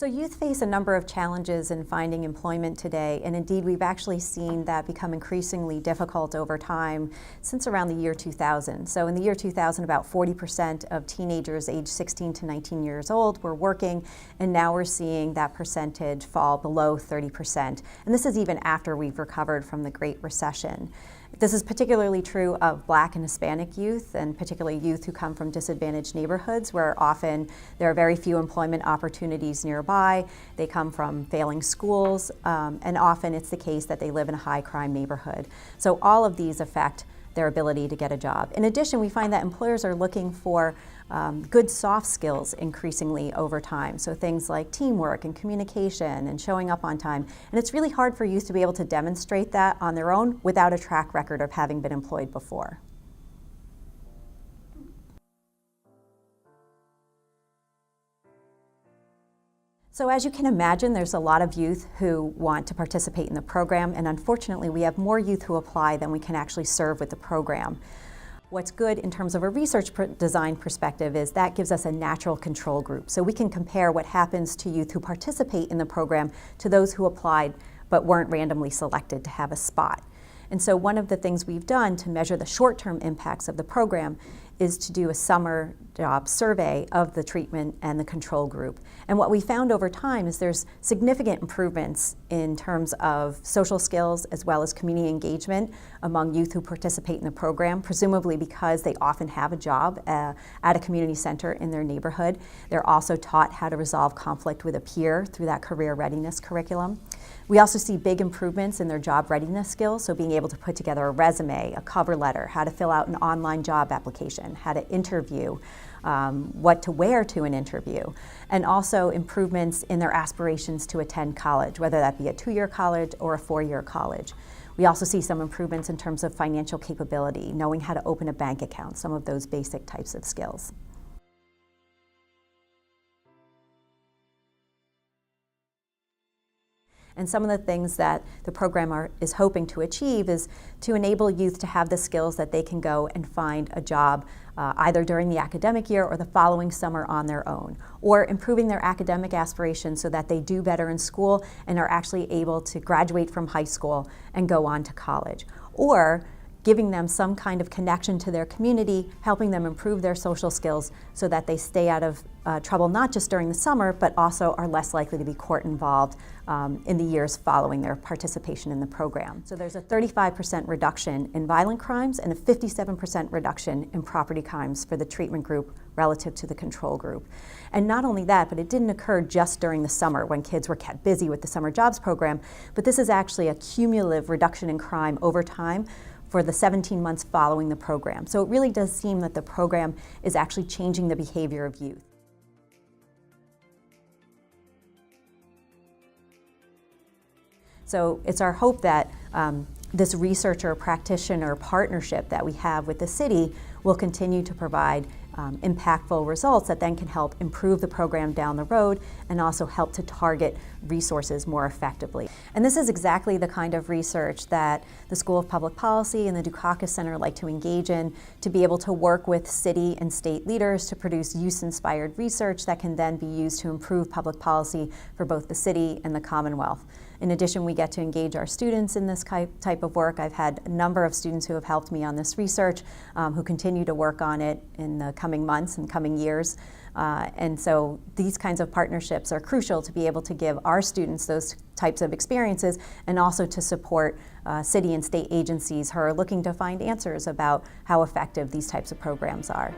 So youth face a number of challenges in finding employment today, and indeed we've actually seen that become increasingly difficult over time since around the year 2000. So in the year 2000, about 40% of teenagers aged 16 to 19 years old were working, and now we're seeing that percentage fall below 30%. And this is even after we've recovered from the Great Recession. This is particularly true of Black and Hispanic youth, and particularly youth who come from disadvantaged neighborhoods where often there are very few employment opportunities nearby. They come from failing schools, and often it's the case that they live in a high crime neighborhood. So all of these affect their ability to get a job. In addition, we find that employers are looking for good soft skills increasingly over time. So things like teamwork and communication and showing up on time. And it's really hard for youth to be able to demonstrate that on their own without a track record of having been employed before. So as you can imagine, there's a lot of youth who want to participate in the program, and unfortunately we have more youth who apply than we can actually serve with the program. What's good in terms of a research design perspective is that gives us a natural control group. So we can compare what happens to youth who participate in the program to those who applied but weren't randomly selected to have a spot. And so one of the things we've done to measure the short-term impacts of the program is to do a summer job survey of the treatment and the control group. And what we found over time is there's significant improvements in terms of social skills as well as community engagement among youth who participate in the program, presumably because they often have a job at a community center in their neighborhood. They're also taught how to resolve conflict with a peer through that career readiness curriculum. We also see big improvements in their job readiness skills, so being able to put together a resume, a cover letter, how to fill out an online job application, how to interview, what to wear to an interview, and also improvements in their aspirations to attend college, whether that be a 2-year college or a 4-year college. We also see some improvements in terms of financial capability, knowing how to open a bank account, some of those basic types of skills. And some of the things that the program is hoping to achieve is to enable youth to have the skills that they can go and find a job either during the academic year or the following summer on their own, or improving their academic aspirations so that they do better in school and are actually able to graduate from high school and go on to college, or giving them some kind of connection to their community, helping them improve their social skills so that they stay out of trouble not just during the summer, but also are less likely to be court involved in the years following their participation in the program. So there's a 35% reduction in violent crimes and a 57% reduction in property crimes for the treatment group relative to the control group. And not only that, but it didn't occur just during the summer when kids were kept busy with the summer jobs program, but this is actually a cumulative reduction in crime over time for the 17 months following the program. So it really does seem that the program is actually changing the behavior of youth. So it's our hope that this researcher-practitioner partnership that we have with the city will continue to provide impactful results that then can help improve the program down the road and also help to target resources more effectively. And this is exactly the kind of research that the School of Public Policy and the Dukakis Center like to engage in, to be able to work with city and state leaders to produce youth-inspired research that can then be used to improve public policy for both the city and the Commonwealth. In addition, we get to engage our students in this type of work. I've had a number of students who have helped me on this research, who continue to work on it in the coming months and coming years. And so these kinds of partnerships are crucial to be able to give our students those types of experiences, and also to support city and state agencies who are looking to find answers about how effective these types of programs are.